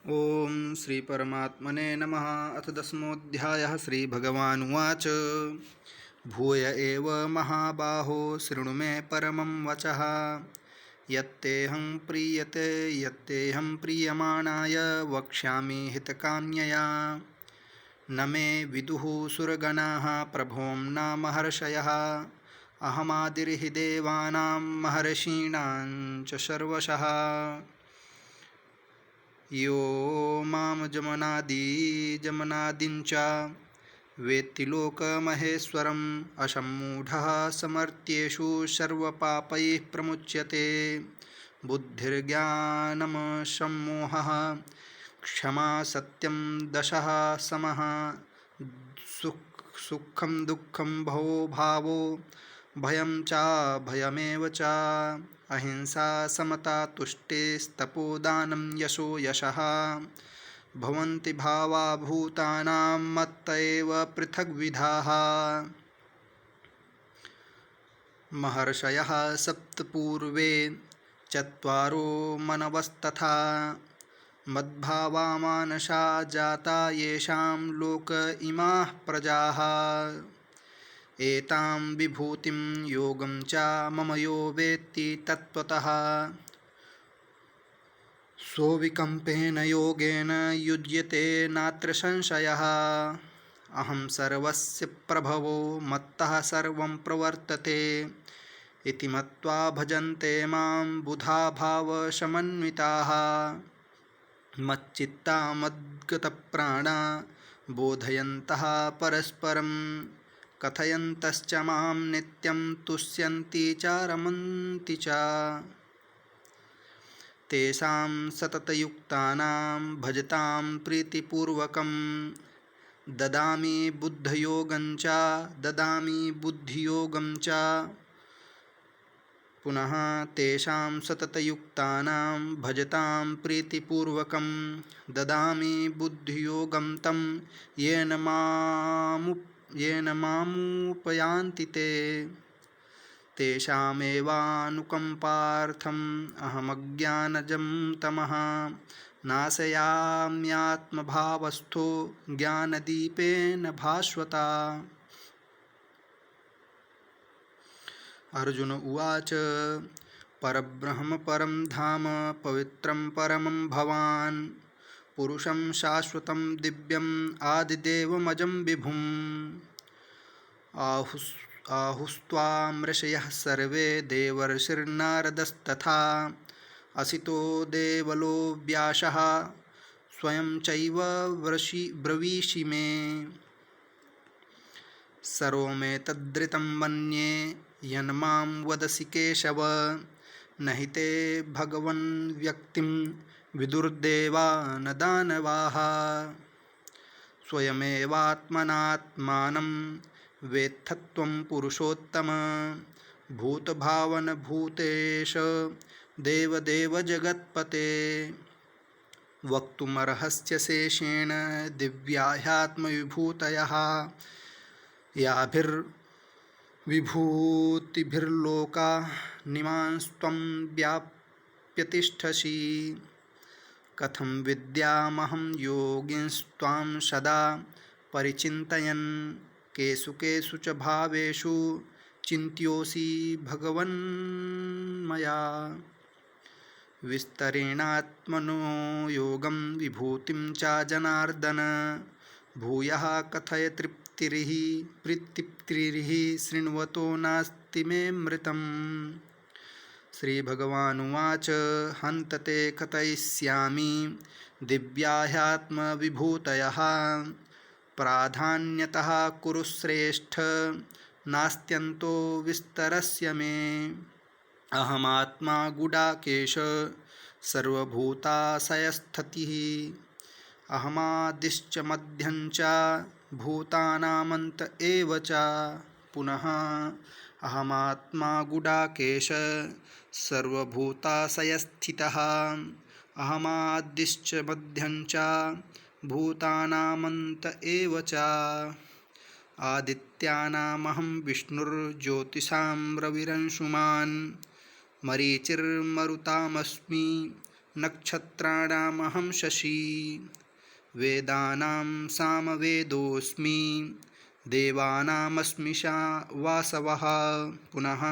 ओम श्री परमात्मने नमः। अथ दशमोऽध्यायः। श्रीभगवानुवाच भूय एव महाबाहो शृणु मे परमं वचः यत्तेऽहं प्रीयमाणाय वक्ष्यामि हितकाम्यया न मे विदुः सुरगणाः प्रभों न महर्षयः अहमादिर्हि देवानां महर्षीणां च सर्वशः यो मां जमनादिं च वेत्ति लोकमहेश्वरम् असम्मूढः समर्थ्येषु सर्वपापैः प्रमुच्यते। बुद्धिर्ज्ञानमसम्मोहः क्षमा सत्यं दशः समः सुखं दुःखं भवो भावो भयं च भयमेव च अहिंसा समता तुष्टिस्तपोदानं यशो यशः भवन्ति भावा भूतानां मत्त एव पृथग्विधाः। महर्षयः सप्त पूर्वे चत्वारो मनवस्तथा मद्भावा मानसा जाता येषां लोक इमाः प्रजाः एतां विभूतिं योगं च मम यो वेत्ति तत्त्वतः सोऽविकम्पेन योगेन युज्यते नात्र संशयः। अहं सर्वस्य प्रभवो मत्तः सर्वं प्रवर्तते इति मत्वा भजन्ते मां बुधा भावसमन्विताः मच्चित्ता मद्गतप्राणा बोधयन्तः परस्परं कथयन्तश्च मां नित्यं तुष्यन्ति च रमन्ति च। तेषां सततयुक्तानां भजतां प्रीतिपूर्वकं ददामि बुद्धियोगं च पुनः तेषां सततयुक्तानां भजतां प्रीतिपूर्वकं ददामि बुद्धियोगं तं येन मामुपयान्ति ते। तेषामेवानुकम्पार्थम् अहमज्ञानजं तमः नाशयाम्यात्मभावस्थो ज्ञानदीपेन भास्वता। अर्जुन उवाच परब्रह्म परं धाम पवित्रं परमं भवान् पुरुषं शाश्वतं दिव्यम् आदिदेवमजं विभुम् आहुस्त्वां ऋषयः सर्वे देवर्षिर्नारदस्तथा असितो देवलो व्यासः स्वयं चैव ब्रवीषि मे सर्वमेतद्धृतं मन्ये यन्मां वदसि केशव न हि ते भगवन् व्यक्तिं विदुर्देवा न दानवाः स्वयमेवात्मनात्मानं वेत्थत्वं पुरुषोत्तम भूतभावन भूतेश देवदेव जगत्पते वक्तुमर्हस्य शेषेण दिव्या ह्यात्मविभूतयः याभिर्विभूतिभिर्लोकानिमांस्त्वं व्याप्य तिष्ठसि कथं विद्यामहं योगिंस्त्वां सदा परिचिन्तयन् केषु केषु च भावेषु चिन्त्योऽसि भगवन्मया विस्तरेणात्मनो योगं विभूतिं च जनार्दन भूयः कथय तृप्तिरिह शृण्वतो नास्ति मे मृतम्। श्रीभगवानुवाच हन्त ते कथयिष्यामि दिव्या ह्यात्मविभूतयः प्राधान्यतः कुरु श्रेष्ठ नास्त्यन्तो विस्तरस्य मे अहमात्मा गुडाकेश सर्वभूताशयस्थितिः अहमादिश्च मध्यं च भूतानामन्त एव च पुनः अहमात्मा गुडाकेश सर्वभूताशयस्थितः अहमादिश्च मध्यं च भूतानामन्त एव च आदित्यानामहं विष्णुर्ज्योतिषां रविरंशुमान् मरीचिर्मरुतामस्मि नक्षत्राणामहं शशी वेदानां सामवेदोऽस्मि देवानामस्मि वासवः पुनः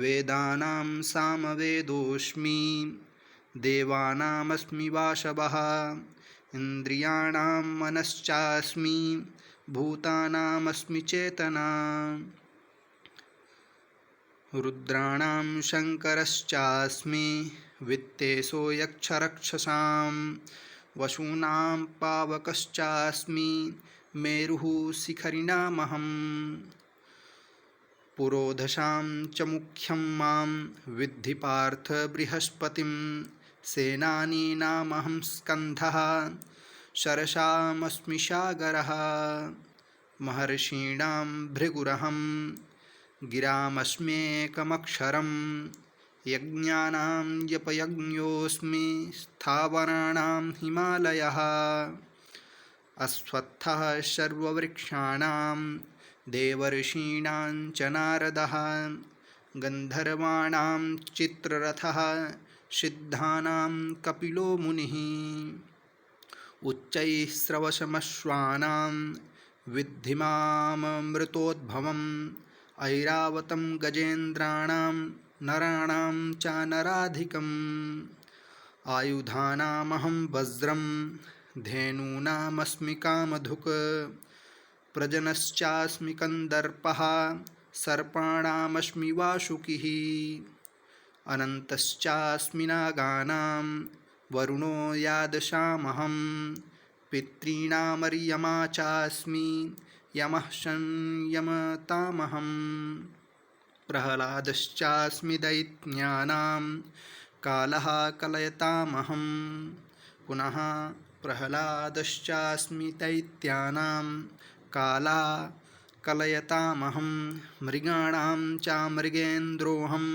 वेदानां सामवेदोऽस्मि देवानामस्मि वासवः इन्द्रियाणां मनश्चास्मि भूतानामस्मि चेतना रुद्राणां शङ्करश्चास्मि वित्तेषो यक्षरक्षसां वसूनां पावकश्चास्मि मेरुः शिखरिणामहं पुरोधशां च मुख्यं मां विद्धि पार्थ बृहस्पतिं सेनानीनामहं स्कन्धः शरसामस्मि सागरः महर्षीणां भृगुरहं गिरामस्म्येकमक्षरं यज्ञानां जपयज्ञोऽस्मि स्थावराणां हिमालयः अश्वत्थः सर्ववृक्षाणां देवर्षीणां च नारदः गन्धर्वाणां चित्ररथः सिद्धानां कपिलो मुनिः उच्चैः श्रवसमश्वानां विद्धि माममृतोद्भवम् ऐरावतं गजेन्द्राणां नराणां च नराधिकम् आयुधानामहं वज्रं धेनूनामस्मि कामधुक् प्रजनश्चास्मि कन्दर्पः सर्पाणामस्मि वासुकिः अनन्तश्चास्मि नागानां वरुणो यादशामहं पितॄणामर्यमा चास्मि यमः संयमतामहं प्रह्लादश्चास्मि दैत्यानां कालः कलयतामहं पुनः प्रह्लादश्चास्मि दैत्यानां कालः कलयतामहं मृगाणां च मृगेन्द्रोऽहं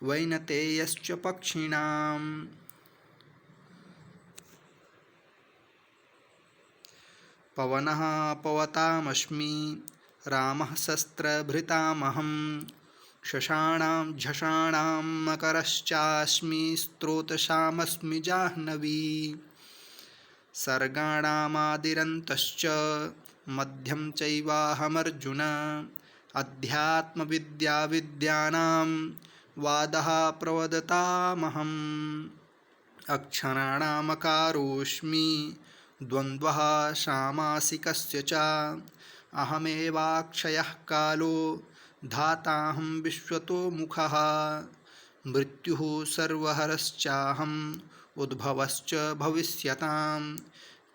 वैनतेयश्च पक्षिणां पवनः पवतामस्मि रामः शस्त्रभृतामहं शशाणां झषाणां मकरश्चास्मि स्रोतसामस्मि जाह्नवी सर्गाणामादिरन्तश्च मध्यं चैवाहमर्जुन अध्यात्मविद्याविद्यानां वादः प्रवदतामहम् अक्षराणामकारोऽस्मि द्वन्द्वः सामासिकस्य च अहमेवाक्षयः कालो धाताहं विश्वतो मुखः मृत्युः सर्वहरश्चाहम् उद्भवश्च भविष्यतां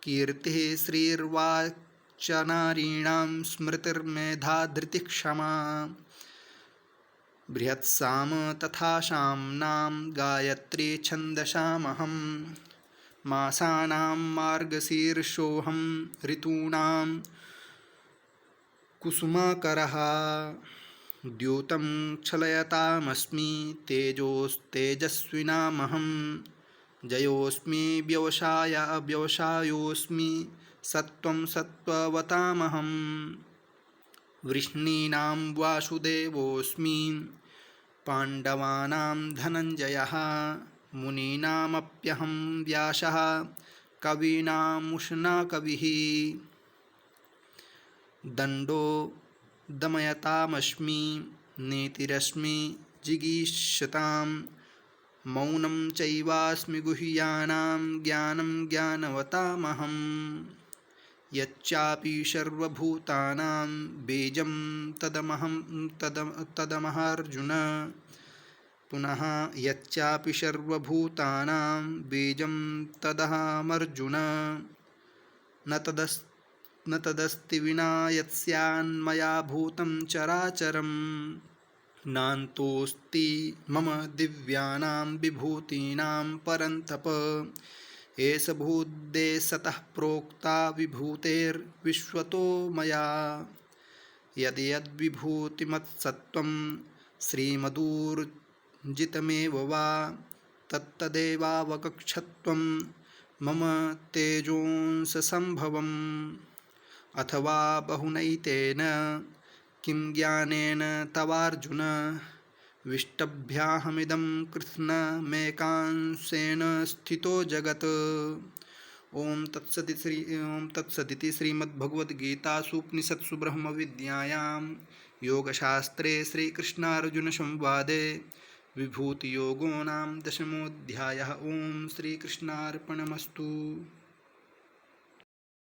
कीर्तिः श्रीर्वाक्च नारीणां स्मृतिर्मेधा धृतिक्षमा बृहत्साम तथा साम्नां गायत्री छन्दसामहं मासानां मार्गशीर्षोऽहं ऋतूनां कुसुमाकरः द्यूतं क्षलयतामस्मि तेजोस्तेजस्विनामहं जयोऽस्मि व्यवसायोऽस्मि सत्त्वं सत्त्ववतामहं वृष्णीनां वासुदेवोऽस्मि पाण्डवानां धनञ्जयः मुनीनामप्यहं व्यासः कवीनामुष्णा कविः दण्डो दमयतामस्मि नीतिरस्मि जिगीषतां मौनं चैवास्मि गुह्यानां ज्ञानं ज्ञानवतामहं यच्चापि सर्वभूतानां बीजं तदमहार्जुन पुनः यच्चापि सर्वभूतानां बीजं तदहमर्जुन न तदस्ति विना यत्स्यान्मया भूतं चराचरं नान्तोऽस्ति मम दिव्यानां विभूतीनां परन्तप एष भूद्देशतः प्रोक्ता विभूतेर्विश्वतो मया यद्यद्विभूतिमत्सत्त्वं श्रीमदूर्जितमेव वा तत्तदेवावगच्छत्वं मम तेजोंससम्भवम् अथवा बहुनैतेन किं ज्ञानेन तवार्जुन विष्टभ्याहमिदं कृत्स्नमेकांशेन स्थितो जगत्। ॐ तत्सदिति श्रीमद्भगवद्गीतासूपनिषत्सु ब्रह्मविद्यायां योगशास्त्रे श्रीकृष्णार्जुनसंवादे विभूतियोगो नाम 10मोऽध्यायः। ॐ श्रीकृष्णार्पणमस्तु।